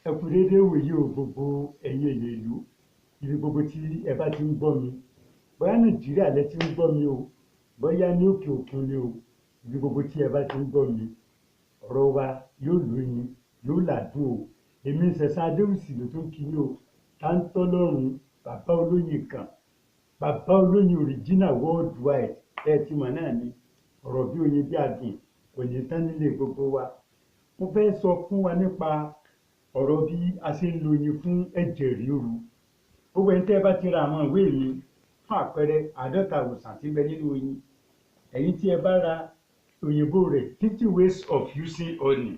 Ẹ kú déédéé wòyí o gbogbo ẹ̀yin èèyàn ìlú ibi gbogbo tí ẹ bá ti ń gbọ́ mi bóyá Nàìjíríà lẹ ti ń gbọ́ mi o bóyá ní òkè òkun ni o ibi gbogbo tí ẹ bá ti ń gbọ́ mi ọ̀rọ̀ wa yóò lóyin yóò làdùn o èmi Sẹ̀san Adéwùsì ló tún kí yín o Táńtọ́lọ́run bàbá olóyin kan bàbá olóyin original worldwide ẹ ti mọ̀ náà ni ọ̀rọ̀ bí oyin bí àdùn kò ní tán nílé gbogbo wa mo fẹ́ sọ fún wa nípa ọ̀rọ̀ bí a ṣe ń lo oyin fún ẹ̀jẹ̀ ríru gbogbo ẹni tẹ́ ẹ bá ti ra àwọn ìwé mi fún àpẹẹrẹ 50 ìwòsàn tí ń bẹ nínú oyin ẹ̀yin tí ẹ bá ra òyìnbó rẹ̀ 50 ways of using honey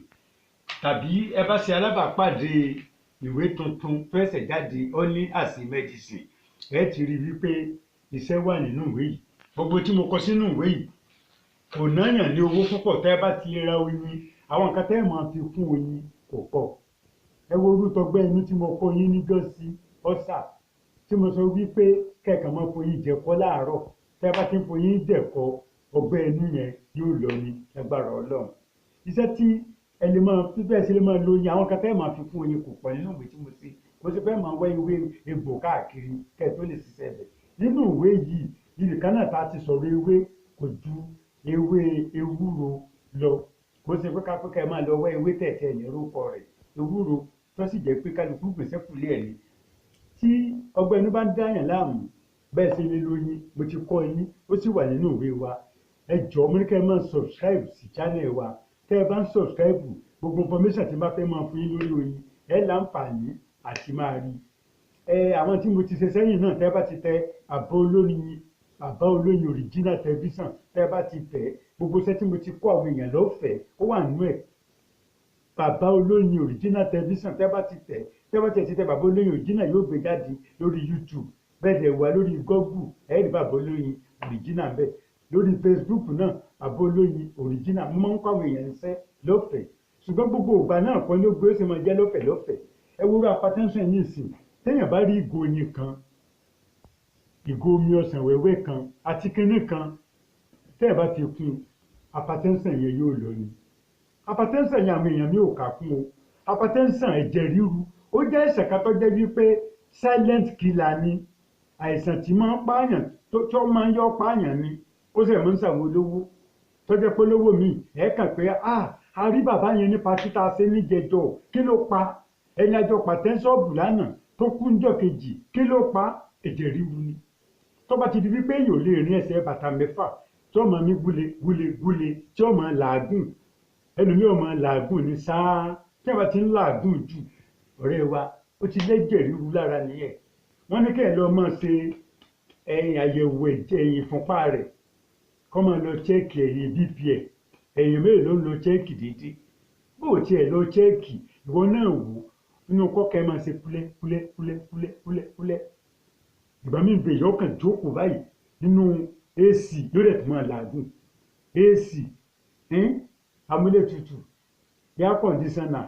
tàbí ẹ bá ṣe alábàápàdé ìwé tuntun tó ẹsẹ̀ jáde honey as a medicine ẹ ti rí wípé iṣẹ́ wà nínú ìwé yìí gbogbo tí mo kọ sínú ìwé yìí kò náyàn ní owó púpọ̀ tẹ́ ẹ bá ti ra oyin àwọn nǹkan tẹ́ ẹ máa fi fún oyin kò pọ̀ ẹ wo orúkọ gbẹ́ inú tí mo kọ́ yín níjọ́sí ọ̀sà tí mo sọ wípé kẹ̀kẹ́ mọ́ foyín jẹ̀kọ́ láàárọ̀ tẹ́ bá ti ń foyín jẹ̀kọ́ ọgbẹ́ inú yẹn yóò lọ ní agbára Ọlọ́run iṣẹ́ tí ẹ lè máa fi bẹ́ẹ̀ sí lè máa lo oyin àwọn kan tẹ́ máa fi fún oyin kò pọ̀ nínú ìwé tí mo ṣe mo ti fẹ́ máa wá ìwé egbò káàkiri kẹ́ ẹ tó lè ṣiṣẹ́ bẹ̀ nínú ìwé yìí ibìkan náà tá a ti sọ̀rọ̀ ewé kò ju ewé ewúro lọ kó ṣe pé ká máa lọ wá ewé tẹ̀tẹ̀ ní orúkọ rẹ̀ ewúro tó sì jẹ́ pé kálukú gbèsè kùlé ẹ̀ ni tí ọgbẹ́ inú bá ń dáyàn láàmú bẹ́ẹ̀ ṣe lè lóyin mo ti kọ́ yín ó sì wà nínú ìwé wa ẹ jọ̀ọ́ mo ní kẹ́ ẹ máa subscribe sí channel wa tẹ́ ẹ bá ń subscribe gbogbo information tí n bá fẹ́ máa fún yín lórí oyin ẹ láǹfààní àti máa rí àwọn tí mo ti ṣe sẹ́yìn náà tẹ́ ẹ bá ti tẹ bàbá olóyin original television tẹ́ ẹ bá ti tẹ̀ gbogbo iṣẹ́ tí mo ti kọ́ àwọn èèyàn lọ́fẹ̀ẹ́ ó wà nínú ẹ̀ bàbá olóyin original television tẹ́ bá ti tẹ̀ ti tẹ̀ bàbá olóyin original yóò gbé jáde lórí YouTube bẹ́ẹ̀ dẹ̀ wá lórí Google ẹ̀rí bàbá olóyin original bẹ́ẹ̀ lórí Facebook náà bàbá olóyin original mo máa ń kọ́ àwọn èèyàn ṣẹ́ lọ́fẹ̀ẹ́ ṣùgbọ́n gbogbo ìgbà náà kan ló gbé ó sì máa jẹ́ lọ́fẹ̀ẹ́ ẹ wo hypertension yìí sì téèyàn bá rí ìgò oyin kan ìgò omi ọsàn wẹ́wẹ́ kan àti kinní kan tẹ́ ẹ bá ti kún hypertension yẹn yóò lọ ni hypertension yẹn àwọn èèyàn mi ò kà kún o hypertension ẹ̀jẹ̀ ríru ó jẹ́ àìsàn kan tó jẹ́ wípé silent killer ni àìsàn tí máa ń pààyàn tó máa ń yọ pààyàn ni ó sì máa ń ṣàwọn olówó tó jẹ́ pé olówó mi ẹ̀ kàn pé a rí bàbá yẹn nípa títa ṣe níjẹjọ kí ló pa ẹni àjọ pàtẹ́ńsọ̀bù lánàá tó kú níjọ́ kejì kí ló pa ẹ̀jẹ̀ ríru ni tó bá ti di wípé èèyàn ò lè rin ẹsẹ̀ bàtà 6 tí ó máa mí gúlegúle tí ó máa làágùn ẹlòmí ò máa làágùn ní sáá tí a bá ti ń làágùn jù ọ̀rẹ́ wa ó ti lẹ́jẹ̀ ríru lára nìyẹn wọ́n ní kẹ́ ẹ̀ lọ máa ṣe àyẹ̀wò ẹ̀jẹ̀ ìfúnpá rẹ̀ kọ́ máa lọ chẹ́ẹ̀kì ẹ̀yìn BP ẹ̀ ẹ̀yìn mélòó ló ń lọ chẹ́ẹ̀kì déédéé bó o tiẹ̀ lọ chẹ́ẹ̀kì ìwọ náà wò nínú kọ́kẹ́ máa ṣe púlẹ́ ìgbà míì bẹ̀ yọkàn jókòó báyìí nínú AC lórí ẹ̀ tó máa làágùn AC amúlétutù air conditioner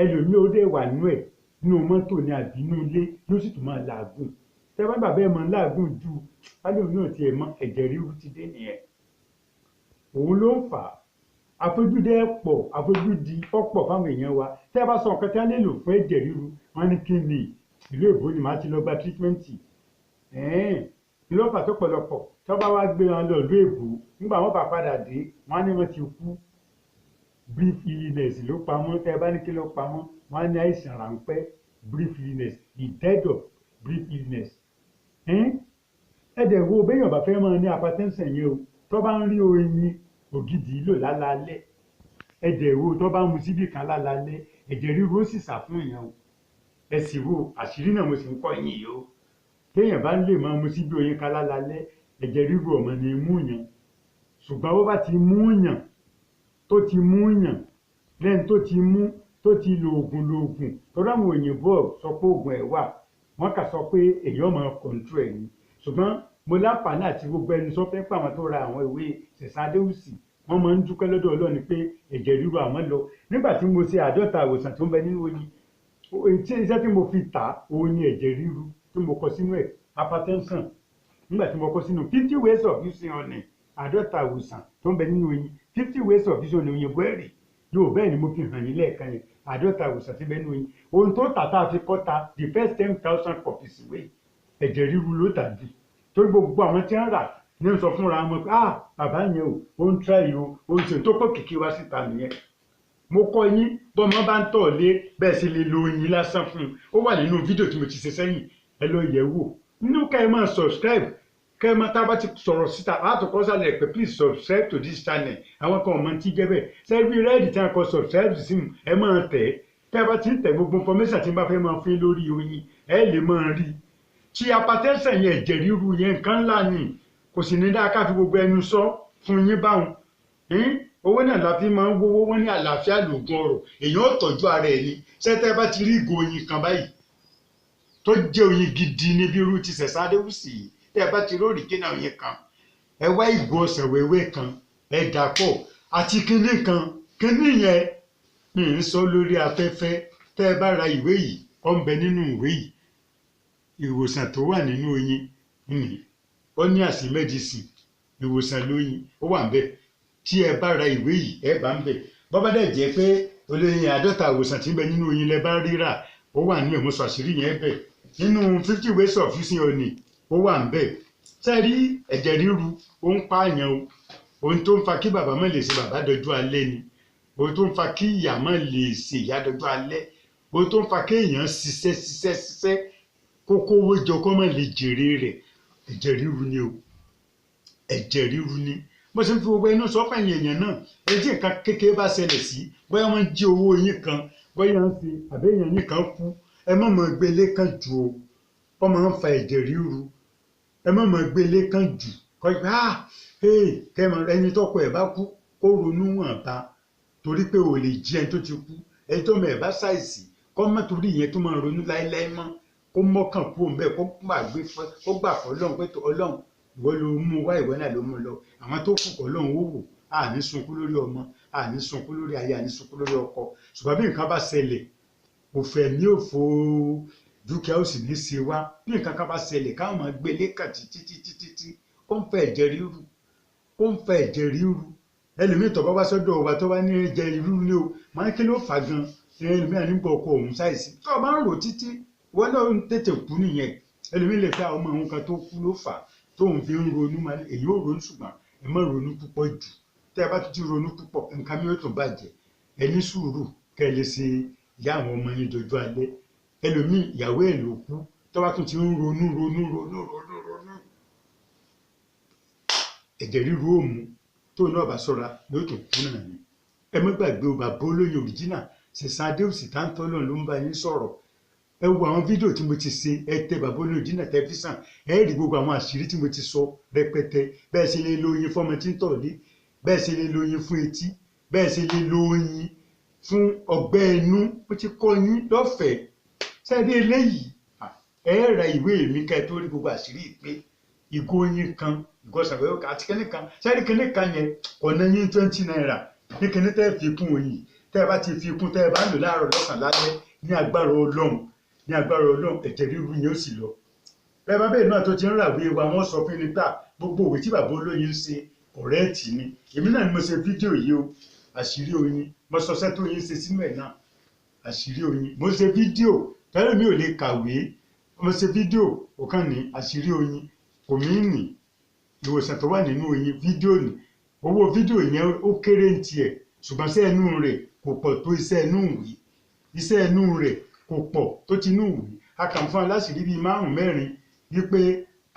ẹlòmíì ó dé wà nínú ẹ̀ nínú mọ́tò ní àbí inú ilé yóò sì tún máa làágùn tẹ́ bá bàbá ẹ̀ máa làágùn ju alóòrùn náà tiẹ̀ mọ́ ẹ̀jẹ̀ ríru ti dé nìyẹn òun ló ń fà á àfojúdi ọ̀pọ̀ fáwọn èèyàn wa tẹ́ bá sọ nǹkan tí a lè lò fún ẹ̀jẹ̀ ríru wọn ní kí ni ìlú èbó ni màá ti lọ gba tírítímẹ́ǹtì ìlú ọ̀fà tó pọ̀lọpọ̀ tó bá wá gbé wọn lọ ìlú èbó nígbà wọn bá padà dé wọn ní wọn ti kú brief illness ló pa wọ́n tẹ́ bá ní kí ló pa wọ́n wọ́n á ní àìsàn ráńpẹ́ brief illness the death of brief illness ẹ̀dẹ̀ wo béèyàn bá fẹ́ máa ní hypertension yẹn o tó bá ń rí oyin ògidì lò lálálẹ́ ẹ̀dẹ̀ wo tó bá ń mu síbì kan lálálẹ́ ẹ̀jẹ̀ ríru ó sì sà fún èèyàn o ẹ sì wo àṣírí náà mo sì ń kọ́ yín yìí o téèyàn bá lè máa mu síbì oyin kan lálálẹ́ ẹ̀jẹ̀ ríru ọ̀mọ̀ ni mú yàn ṣùgbọ́n bó bá ti mú yàn tó ti mú yàn lẹ́yìn tó ti lo oògùn tó dáhùn òyìnbó sọ pé oògùn ẹ̀ wà wọ́n kà sọ pé èyí ọmọ kọ̀ǹtù ẹ̀ ni ṣùgbọ́n mo láǹfààní àti gbogbo ẹni sọ fẹ́ pé àwọn tó ra àwọn ìwé Sẹ̀san Adéwùsì wọ́n máa ń dúpẹ́ lọ́dọ̀ Ọlọ́run pé ẹ̀jẹ̀ ríru àwọn lọ nígbà tí mo ṣe 50 ìwòsàn tó ń bẹ nínú oyin iṣẹ́ tí mo fi tà òun ni ẹ̀jẹ̀ ríru tí mo kọ sínú ẹ̀ hypertension nígbà tí mo kọ sínú 50 ways of using honey 50 ìwòsàn tó ń bẹ nínú oyin 50 ways of using honey òyìnbó ẹ̀rì yóò bẹ́ẹ̀ ni mo fi hàn yín lẹ́ẹ̀kan yẹn àádọ́ta ìwòsàn tí bẹ́ẹ̀ ní oyin ohun tó tà tá a fi kọ́ta the first 10,000 copies ìwé ẹ̀jẹ̀ ríru ló tà jù torí gbogbo àwọn tí wọ́n rà ní sọ fúnra wọn pé bàbá yẹn ó ń try o ó ń ṣe tó kọ́ kìkì wá síta nìyẹn mo kọ́ yín bọ́mọ bá ń tọ̀ lé bẹ́ẹ̀ sì lè lo oyin lásán fún un ó wà nínú fídíò tí mo ti ṣe sẹ́yìn ẹ lọ yẹ̀ wò nínú ká ẹ máa subscribe ká ẹ máa tá a bá ti sọ̀rọ̀ síta àtọ̀kọ́ sálẹ̀ pé please subscribe to this channel àwọn kan ọmọ tí jẹ́ bẹ́ẹ̀ sẹ́ẹ̀bì rẹ́ẹ̀dì tí a kọ subscribe sí mu ẹ máa tẹ̀ tẹ́ ẹ bá ti ń tẹ̀ gbogbo information tí n bá fẹ́ máa fún yín lórí oyin ẹ lè máa rí tí hypertension yẹn ẹ̀jẹ̀ ríru yẹn nǹkan ńlá ni kò sì ní dáa ká fi gbogbo ẹnu sọ fún yín báwọn owó náà la fi máa ń wówó wọn ní àlàáfíà lògùn ọrọ̀ èèyàn ò tọ́jú ara ẹ̀ ni sẹ́tẹ́ bá ti rí ìgò oyin kan báyìí tó jẹ́ oyin gidi níbi irú ti Sẹ̀san Adéwùsì yìí tẹ́ ẹ bá ti róòrì kí náà oyin kan ẹ wá ìgò ọsàn wẹ́wẹ́ kan ẹ dàpọ̀ àti kinní kan kinní yẹn mi ń sọ lórí afẹ́fẹ́ tẹ́ ẹ bá ra ìwé yìí ó ń bẹ nínú ìwé yìí ìwòsàn tó wà nínú oyin ó ní àsì mẹ́dísìn ìwòsàn lóyin ó wà ń bẹ tí ẹ bá ra ìwé yìí ẹ bá ń bẹ bọ́bá dẹ̀ jẹ́ pé olóyin àádọ́ta ìwòsàn tí ń bẹ nínú oyin lẹ bá ríra ó wà nínú ìmúṣọ àṣírí yẹn bẹ nínú 50 ways of using honey ó wà ń bẹ sẹ́rí ẹ̀jẹ̀ ríru ó ń pààyàn o ohun tó ń fa kí bàbá má lè ṣe bàbá dọjú alẹ́ ni ohun tó ń fa kí ìyá má lè ṣe ìyá dọjú alẹ́ ohun tó ń fa kí èèyàn ṣiṣẹ́ kókó owó jọ kó má lè jèrè rẹ̀ ẹ̀jẹ̀ ríru ni o ẹ̀jẹ̀ ríru ni mo ṣe ń fi gbogbo inú sọ fẹ̀yìn èèyàn náà ẹjí nǹkan kékeré bá ṣẹlẹ̀ sí bóyá wọ́n jí owó yín kan bóyá ń fi àbẹ́yàn yín kan kú ẹ má mọ̀ gbélé kan jù o wọ́n máa ń fa ẹ̀jẹ̀ ríru ẹ má mọ̀ gbélé kan jù kọ́ kẹ́mọ ẹni tọ́kọ ẹ̀ bá kú kó ronú wọn bá torí pé ò lè jí ẹni tó ti kú ẹni tó mọ̀ ẹ̀ bá ṣàìsí kọ́ mọ́ torí ìyẹn tó máa ronú láéláé mọ́ kó mọ́kàn kú òun bẹ́ẹ̀ kó gbà fọlọ́run pé ọlọ́run ìwọ ló mú wá ìwọ náà ló mú lọ àwọn tó kù ọlọ́run ó wò àní sunkún lórí ọmọ àní sunkún lórí aya àní sunkún lórí ọkọ ṣùgbọ́n bí nǹkan bá ṣẹlẹ̀ òfò ẹ̀mí òfò dúkìá ó sì ní í ṣe wá bí nǹkan kan bá ṣẹlẹ̀ káwọn máa gbé lẹ́kàn títí ó ń fẹ́ ẹ̀jẹ̀ ríru ó ń fẹ́ ẹ̀jẹ̀ ríru ẹlòmíì tó bá wá sọ́dọ̀ wa tó bá ní ẹ̀jẹ̀ ríru ni o máa ń kí ló fà gan ẹlòmíì nígbà ọkọ òun ṣàìsí tó o bá ń rò títí wọn náà ń tètè kú nìyẹn ẹlòmíì lè fẹ́ ọmọ òun kan tó kú ló fà tóun fi ń ronú èyí ò ronú ṣùgbọ́n ẹ má ronú púpọ̀ jù tẹ́ ẹ bá ti ronú púpọ̀ nǹkan mi ò tún bàjẹ́ ẹ ní sùúrù kẹ́ ẹ lè ṣe ìyá àwọn ọmọ yín dojú alẹ́ ẹlòmíì ìyàwó ẹ̀ ló kú tó bá tún ti ń ronú ẹ̀jẹ̀ ríru òmù tó náà bá ṣọ́ra yóò tún kú náà ni ẹ má gbàgbé o bàbá olóyin òrìjínà Sẹ̀san Adéwùsì táńtọ́ lọ́n ló ń bá yín sọ̀rọ̀ ẹ wo àwọn fídíò tí mo ti ṣe ẹ tẹ bàbá olóyin òrìjínà tẹlifíṣàn ẹ rí gbogbo àwọn àṣírí tí mo ti sọ rẹpẹtẹ bẹ́ẹ̀ ṣe lè lo oyin fọmọ tí ń tọ̀ lé bẹ́ẹ̀ ṣe lè lo oyin fún etí bẹ́ẹ̀ ṣe lè lo oyin fún ọgbẹ́ inú mo ti kọ́ yín lọ́fẹ̀ẹ́ sẹ́ẹ̀dí eléyìí ẹ ra ìwé mi ká ẹ tó rí gbogbo àṣírí pé ìgò oyin kan ìgò ṣàbẹ̀wò àti kíní kan sẹ́ẹ̀dí kíní kan yẹn ọ̀nà yín 20 naira ní kíní tẹ́ fi kún oyin tẹ́ ẹ bá ti fi kún tẹ́ ẹ bá lò láàárọ̀ lọ́sàn-án lálẹ́ ní agbára Ọlọ́run ẹ̀jẹ̀ ríru yẹn ó sì lọ bẹ́ẹ̀ bá bẹ́ẹ̀ náà tó ti ń ràwé wa wọ́n sọ fún mi gbà gbogbo òwe tí bàbá olóyin ń ṣe ọ̀rẹ́ẹ̀tì ni èmi náà ni mo ṣe fídíò yìí o àṣírí oyin mo sọ sẹ́tò oyin ṣe sínú ẹ̀ náà àṣírí oyin mo ṣe fídíò tẹ́lẹ̀ mi ò lè kàwé mo ṣe fídíò ó kàn ní àṣírí oyin kò mí nì ìwòsàn tó wà nínú oyin fídíò ni owó fídíò yẹn ó kéré ní tiẹ̀ ṣùgbọ́n iṣẹ́ ẹnu rẹ̀ kò pọ̀ tó iṣẹ́ ẹnu ìwé iṣẹ́ ẹnu rẹ̀ kò pọ̀ tó ti inú ìwé a kàn fún aláṣìírí bíi 5-6 wípé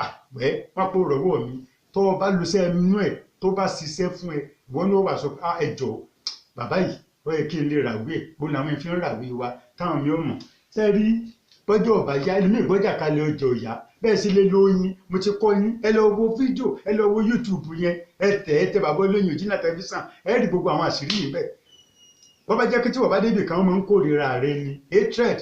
àpẹ́ pápó rọ̀wọ́ mi tó o bá lu iṣẹ́ ẹnu ẹ̀ tó bá ṣiṣẹ́ fún ẹ ìwọ ní ó wà sọ pé ẹjọ́ bàbá yìí ó yẹ kí n lè ràwé bó làwọn fi ń ràwé wa táwọn mi ò mọ̀ ṣe rí bọ́jọ́ ọ̀bà ya ẹlòmíì ìgbọ́jà kalẹ̀ ọjọ́ ìyá bẹ́ẹ̀ sì lè lo oyin mo ti kọ́ yín ẹ lọ wo fídíò ẹ lọ wo YouTube yẹn ẹ tẹ bàbá olóyin òjìnà tẹlifíṣàn ẹ rí gbogbo àwọn àṣírí yìí bẹ́ẹ̀ wọ́n bá jẹ́ pé tí wọ́n bá débì kan máa ń kórìíra rẹ ni hatred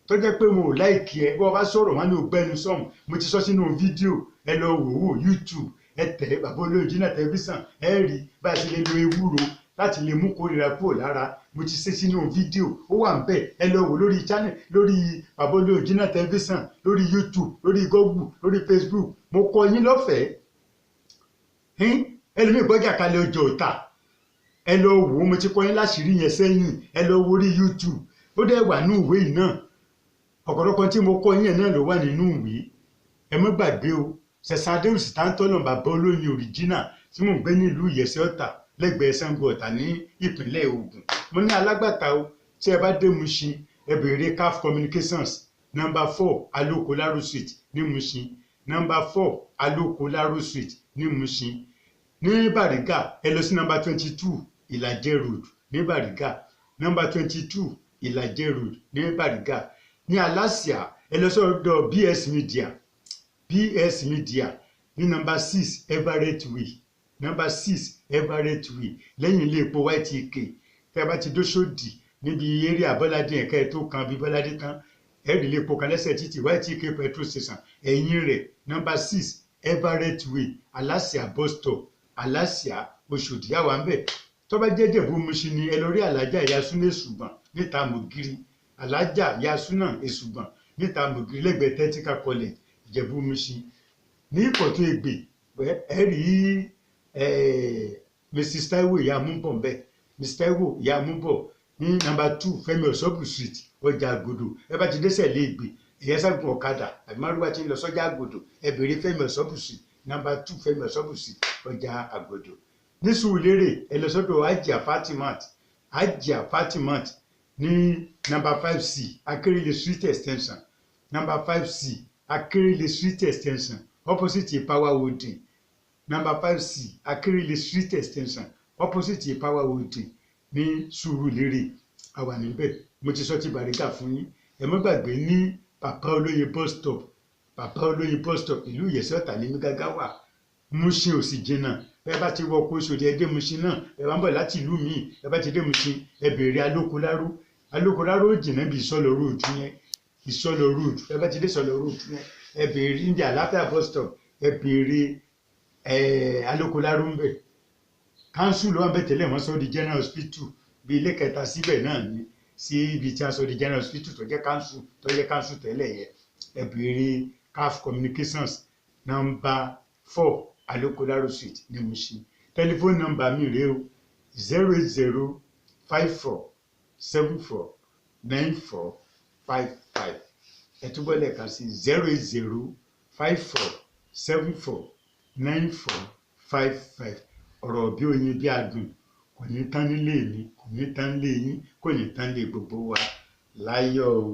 tó jẹ́ pé mo ò láìkí ẹ bí wọ́n bá sọ̀rọ̀ wọn ní ògbẹ́nu sọ̀hún mo ti sọ sínú fídíò ẹ lọ wò YouTube ẹ tẹ bàbá olóyin òjìnà tẹlifíṣàn ẹ rí bá a ṣe lè lo ewúro láti lè mú kórìíra kúrò lára mo ti ṣe sínú fídíò ó wà ń bẹ ẹ lọ wò lórí channel lórí bàbá olóyin òjìnà tẹlifíṣàn lórí YouTube lórí Google lórí Facebook mo kọ́ yín lọ́fẹ̀ẹ́ ẹlòmíì gbọ́jà kalẹ̀ ọjọ́ ọ̀tà ẹ lọ wò ó mo ti kọ́ yín láṣìírí yẹn sẹ́yìn ẹ lọ wo orí YouTube ó dẹ̀ wà nínú ìwé yìí náà ọ̀pọ̀lọpọ̀ tí mo kọ́ yín náà ló wà nínú ìwé ẹ má gbàgbé o Sẹ̀san Adéwùsì Táńtọ́lọ̀ bàbá olóyin òrìjínà tí mò ń gbé nílùú Ìyẹ̀sẹ̀ Ọ̀tà lẹ́gbẹ̀ẹ́ Ṣàngó Ọ̀tà ní ìpínlẹ̀ Ògùn mo ní alágbàtà o tí ẹ bá dé Mushin ẹ béèrè CAF Communications number 4 Aloko Laro Street ní Mushin number 4 Aloko Laro Street ní Mushin ní Bàrígà ẹ lọ sí number 22 Ìlàjẹ Road ní Bàrígà number 22 Ìlàjẹ Road ní Bàrígà ní Aláṣìá ẹ lọ sọ́dọ̀ BS Media ní number 6 Everett Way number 6 Everett Way lẹ́yìn ilé epo YTK tẹ́ bá ti dóṣòdì níbi eré Bọ́ládé ẹ̀ka ẹ̀ tó kan bí Bọ́ládé tán ẹ̀rí ilé epo kan lẹ́sẹ̀ títì YTK petrol station ẹ̀yìn rẹ̀ number 6 Everett Way Aláṣìá bus stop Aláṣìá Òṣòdì àwa ń bẹ̀ tó bá jẹ́ Ìjẹ̀bú Mushin ni ẹ lọ rí Alájà Yasuna Èṣùgbọ̀n níta Mògiri Alájà Yasuna Èṣùgbọ̀n níta Mògiri lẹ́gbẹ̀ẹ́ Technical College Ìjẹ̀bú Mushin ní Ìkọ̀tún Ègbè ẹ rí Mrs Taiwo Ìyámúbọ̀ ń bẹ̀ Mrs Taiwo Ìyámúbọ̀ ní number 2 Fẹ́mi Ọ̀ṣọ́bù Street ọjà Àgòdò ẹ bá ti dẹ́sẹ̀ lé Ègbè ẹ̀yẹ ságun ọ̀kadà àbí márùwá tí ń lọ sọ́jà Àgòdò ẹ béèrè Fẹ́mi Ọ̀ṣọ́bù Street number 2 Fẹ́mi Ọ̀ṣọ́bù Street ọjà Àgòdò ní Sùúrùlérè ẹ lọ sọ́dọ̀ Hajia Fatimat ní number 5C Akérèlé Street Extension number 5C Akérèlé Street Extension opposite Power Holding number 5C Akérèlé Street Extension opposite Power Holding ní Sùúrùlérè àwa níbẹ̀ mo ti sọ ti Bàrígà fún yín ẹ má gbàgbé ní Bàbá Olóyè bus stop ìlú Ìyẹ̀sẹ̀ Ọ̀tà ní Gágá wà Mushin ò sì jìnnà ẹ bá ti wọ ọkọ̀ Òṣòdì ẹ dé Mushin náà ẹ bá ń bọ̀ láti ìlú míì ẹ bá ti dé Mushin ẹ béèrè Aloko Laro ó jìnnà bí Ìsọlọ road yẹn Ìsọlọ road ẹ bá ti dé Ìsọlọ road yẹn ẹ béèrè ní Àlàáfíà bus stop ẹ béèrè Aloko Laro ń bẹ̀ council ló wà bẹ̀ tẹ́lẹ̀ wọ́n sọ di general hospital bí ilé kẹta síbẹ̀ náà ni sí ibi tí a sọ di general hospital tó jẹ́ council tẹ́lẹ̀ yẹn ẹ béèrè CAF Communications number 4 Aloko Laro Street ní Mushin tẹlifóònù nọ́mbà mi rèé o 08054749455 ẹ túbọ̀ lẹ́ẹ̀kan sí 08054749455 ọ̀rọ̀ bí oyin bí adùn kò ní tán nílé mi kò ní tán nílé yín kò ní tán nílé gbogbo wa láyọ̀ o.